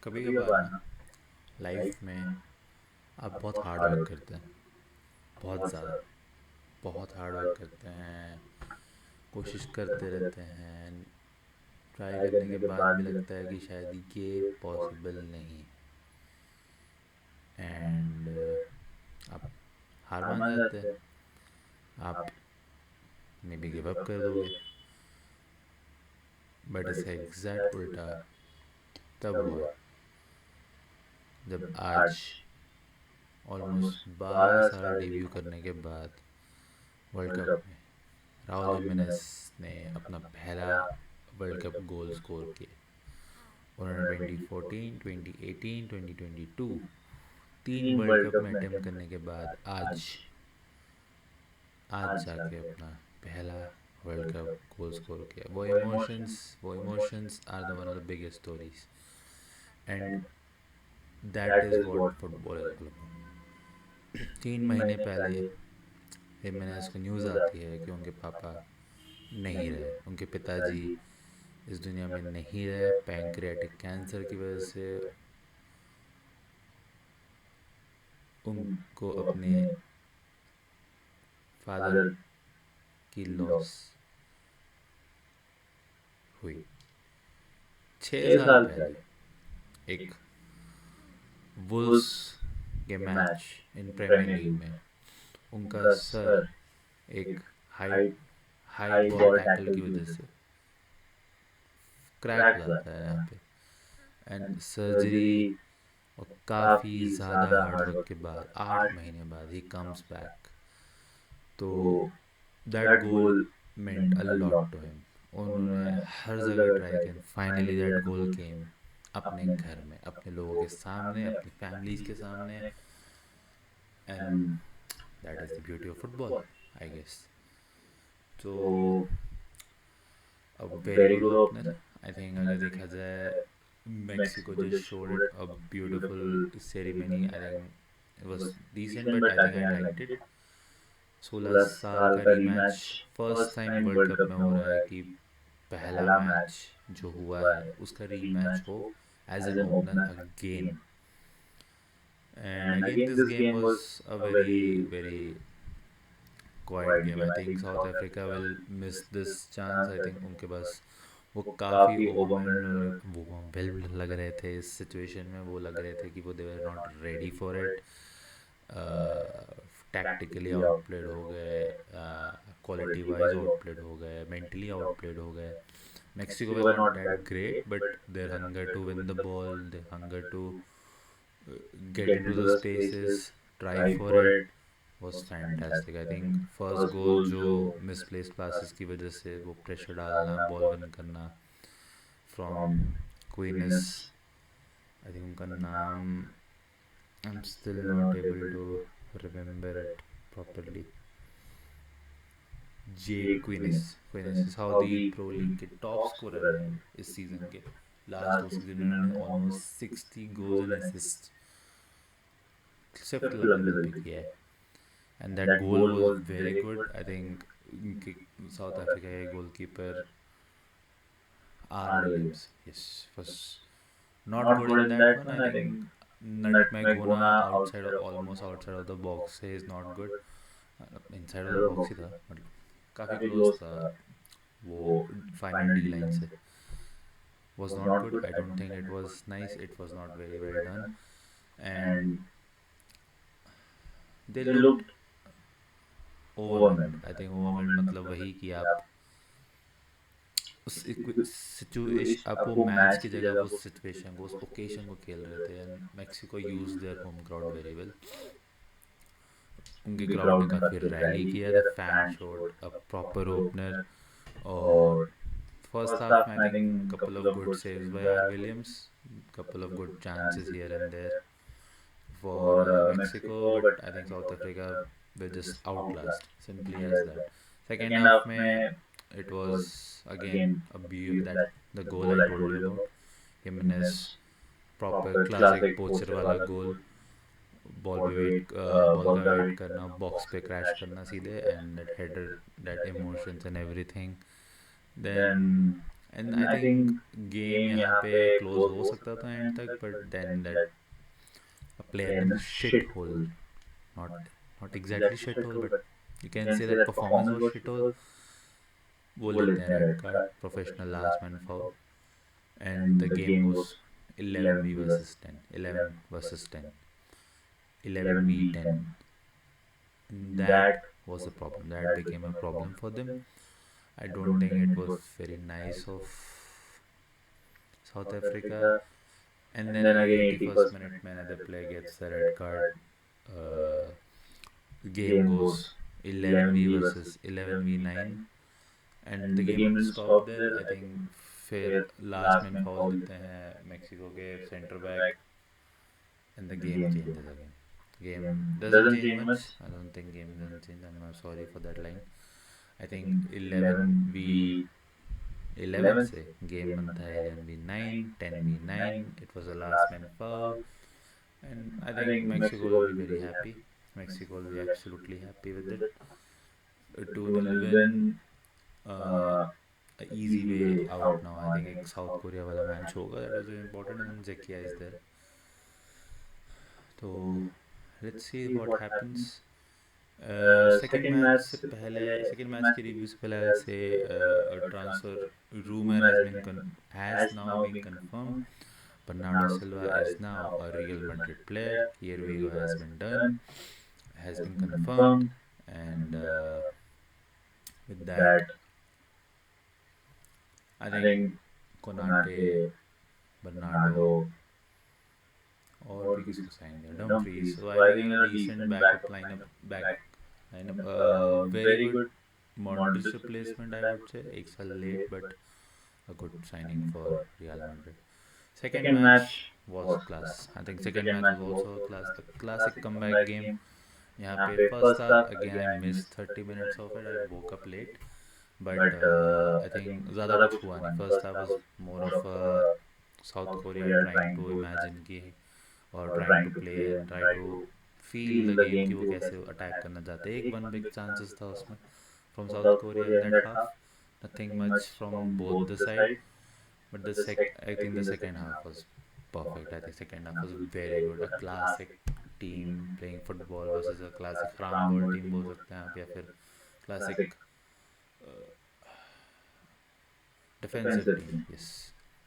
कभी कभार ना लाइफ में आप बहुत हार्ड वर्क करते हैं। बहुत ज़्यादा, बहुत हार्ड वर्क करते हैं। कोशिश करते रहते हैं। ट्राई करने के बाद भी लगता है कि शायद ये पॉसिबल नहीं है। एंड आप हार मान जाते हैं। आप मे बी गिव अप कर दोगे। बट इसका एग्जैक्ट उल्टा तब हुआ जब आज ऑलमोस्ट 12 साल डेब्यू करने के बाद वर्ल्ड कप में राहुल जिमेनेस ने अपना पहला वर्ल्ड कप गोल स्कोर किया। उन्होंने 2014, 2018, 2022 तीन वर्ल्ड कप में अटेम्प्ट करने के बाद आज आज जाके अपना पहला वर्ल्ड कप गोल स्कोर किया। वो emotions are the one of the biggest stories and that is what football is all about. 3 महीने पहले जिमेनेस को न्यूज़ आती है कि उनके पापा नहीं रहे, उनके पिताजी इस दुनिया में नहीं रहे पैंक्रियाटिक कैंसर की वजह से। उनको अपने फादर की लॉस हुई 6 साल पहले एक वुल्स के मैच इन प्रीमियर लीग में उनका सर एक हाई हाई बॉल टैकल की वजह से क्रैक हो जाता है यहाँ पे। एंड सर्जरी और काफ़ी ज़्यादा हार्डवर्क के बाद 8 महीने बाद ही कम्स बैक। तो that goal meant a lot to him. उन्होंने हर जगह ट्राई किया, फाइनली दैट गोल केम अपने घर में, अपने लोगों के सामने, अपनी फैमिलीज के सामने। And that is the beauty of football, I guess. तो a very good opener, I think. अगर देखा जाए, Mexico just showed it a beautiful ceremony. I think it was decent but I think I liked it. 16 साल का rematch first time world cup में हो रहा है कि पहला मैच जो हुआ है उसका रीमैच हो as an opener again. And again this game was a very very quiet game. I think South Africa will miss this chance. I think उनके पास वो काफ़ी ओवरवेल्म्ड लग रहे थे इस सिचुएशन में। वो लग रहे थे कि वो they were not ready for it. Tactically outplayed हो गए, क्वालिटी वाइज आउटप्लेड हो गए, मेंटली आउटप्लेड हो गए। Mexico were not that great but their hunger to win the ball, their hunger to get into the spaces, try for it was fantastic. I think first goal जो misplaced passes की वजह से वो pressure डालना, ball win करना from क्वीनिस, I think उनका नाम I am still not able to remember it properly. जे क्वीनिस क्वीनिस इज सऊदी प्रो लीग के टॉप स्कोरर हैं इस सीज़न के। लास्ट 2 सीज़न में उन्होंने ऑलमोस्ट 60 गोल्स एंड असिस्ट सिर्फ क्लब लेवल पे किया है। And that goal was very good. I think South Africa के goalkeeper are Williams, yes, was not good in that one. I think nutmeg होना outside, almost outside of the box से is not good. inside of the box ही था, मतलब काफ़ी close था वो final D line से। was not good. I don't think it was nice. It was not very well done. And they looked overwhelmed. I think overwhelmed मतलब वही कि आप उस सिचुएशन, आप वो मैच की जगह वो सिचुएशन को, उस ओकेशन को खेल रहे थे। And Mexico use their home crowd very well. उनके क्राउड ने काफ़ी रैली किया, the fan showed a proper opener. और फर्स्ट हाफ में I think couple of good saves by R Williams, couple of good chances here and there for Mexico, but I think South Africa will just outlast, simply as that. Second half में it was again that the goal I told you about, Jimenez, proper classic poacher वाला गोल। Ball का wait करना, box पे crash करना सीधे, and that header, that emotions and everything. Then and I think game यहाँ पे क्लोज हो सकता था एंड तक, but then that player made a shit hole. Not exactly shit hole, but you can say that performance was shit hole. वो लेते हैं red card, professional last man foul, and the game goes 11 versus 10, 11 versus 10, 11v10. That was the problem. That became a problem for them. I don't think it was very nice of South Africa. And then again, 81st minute, man, another player gets the red card. Uh, game goes 11v versus 11v9, and the game didn't stop there. I think फिर last man foul देते हैं Mexico के centre back, and the game changes again. Game doesn't change much. I don't think game doesn't change. I'm sorry for that line. I think 11 से game बनता है 11v9, 10v9. It was a last man foul, and I think Mexico will be very happy. Mexico will be absolutely happy with it. A 2-0 win, a easy way out now. I think एक South Korea वाला match होगा, that was very important, and Zekia is there. So let's see what happens. Second match की review से पहले I'll say a transfer rumor has now been confirmed. Bernardo Silva is now a Real Madrid player. Here we go, has been confirmed, and with that, I think Konate, Bernardo, और भी किसको sign किया, Dumfries. So I think a decent backup lineup, very good Modric replacement, I would say. एक साल late, but a good signing for Real Madrid. Second match was class. I think second match was also a classic comeback game. यहाँ पे first half again I missed 30 minutes of it. I woke up late, but I think ज़्यादा कुछ हुआ नहीं. First half was more of a South Korea trying to imagine कि और trying to play and try to feel the game कि वो कैसे attack करना चाहते हैं. एक वन बिग चांसेस था उसमें from South Korea in that half. Nothing much from both the side, but I think the second half was perfect. I think second half was very good. A classic team playing football versus a classic Rambol team बोल सकते हैं आप, या फिर classic defensive team. Yes,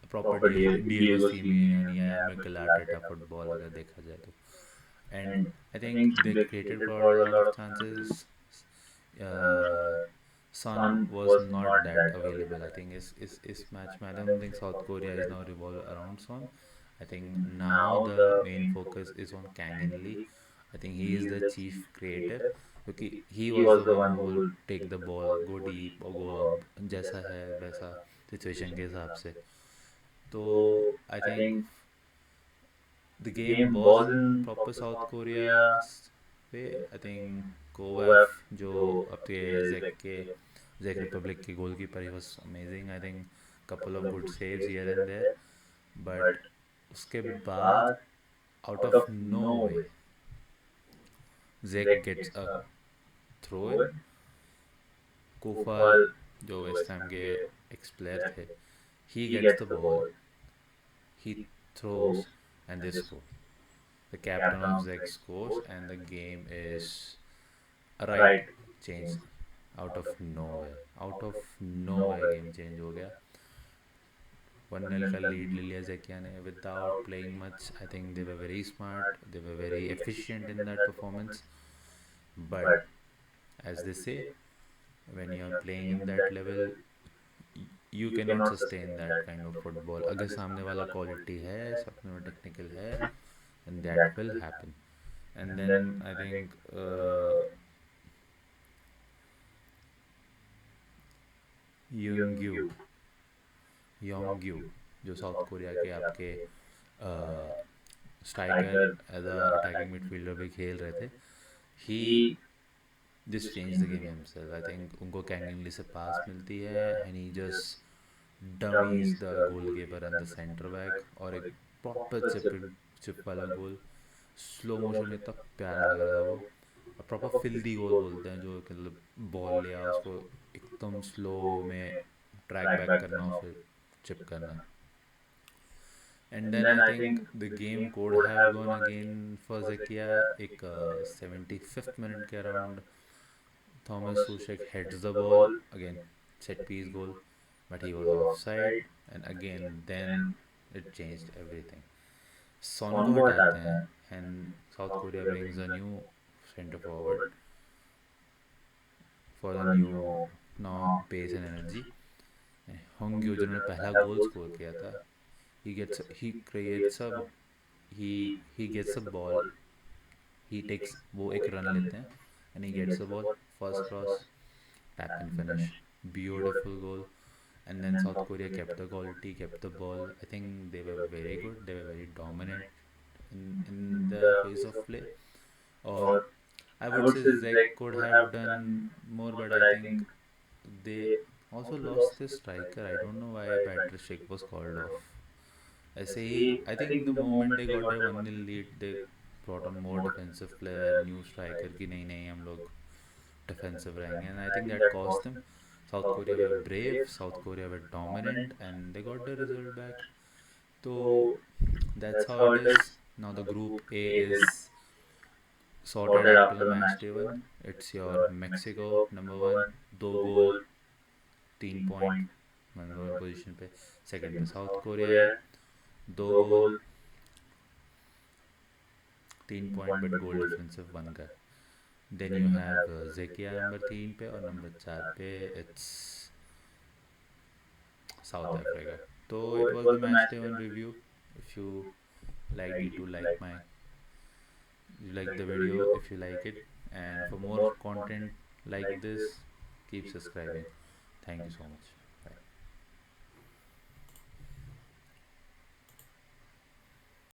a proper Diego Simeone या Mikel Arteta football अगर देखा जाए तो. And I think they created for a lot of chances. Son was not that available. I think is match. I don't think South Korea is now revolve around Son. I think now the main focus is on Kang In Lee. I think he is the chief creator, क्योंकि he was the one who will take the ball, go deep or go up, जैसा है वैसा situation के हिसाब से. तो I think the game was in proper South Korea's way. I think Kovac जो आपके Czech Republic के goalkeeper, he was amazing. I think couple of good saves here and there, but उसके बाद out of nowhere Czech gets a throw in. Kofal जो West Ham के ex player थे, he gets the ball, he throws, and they score. The captain of Czech scores, and the game is a right change out of nowhere. Out of nowhere game change हो गया. 1-0 का lead ले लिया Zekia ने without playing much. I think they were very smart. They were very efficient in that performance. But as they say, when you are playing in that level, you cannot sustain that kind of football. अगर सामने वाला quality है, सामने वाला technical है, and that will happen. And then I think Yongyu जो South Korea के आपके striker as a attacking midfielder भी खेल रहे थे, he just change the game himself. I think उनको कैंगली से पास मिलती है and he just dummies the goalkeeper and the centre back, और एक प्रॉपर चिप वाला गोल स्लो मोशन में इतना प्यारा लग रहा था वो. प्रॉपर फिल्दी गोल बोलते हैं, जो मतलब बॉल लिया उसको एकदम स्लो में ट्रैक बैक करना और फिर चिप करना. And then I think the game could have gone again for ज़किया. एक 75th मिनट के around Thomas Sushek heads the ball again, set piece goal, but he was offside, and again then it changed everything. Son को हटाते हैं and South Korea brings a new center forward for a new now pace and energy. Hongyu जिन्होंने पहला गोल score किया था, he creates a he gets a ball, he takes वो एक run लेते हैं and he gets the ball, first cross, tap and finish, beautiful goal. And then South Korea kept the quality, kept the ball. I think they were very good, they were very dominant in the phase of play. Or I would say Zek could have done more, but I think they also lost their striker. I don't know why Patrick was called off. ऐसे ही I think the moment they got their 1-0 lead, they brought on more defensive player, new striker कि नहीं हम लोग defensive रहेंगे, and I think that cost them. South Korea were brave, South Korea were dominant, and they got the result back. So that's how it is. Now the group A is sorted after the match day one. It's your Mexico number one, 2 goal, 3 point, number one position पे. Second पे South Korea है, 2 goal, 3 point but goal difference बन गए. Then you have Zekia number 3 पे और number 4 पे it's South Africa. So it was the match day one review. If you liked it, do like the video if you like it, and for more content like this, keep subscribing. Thank you so much.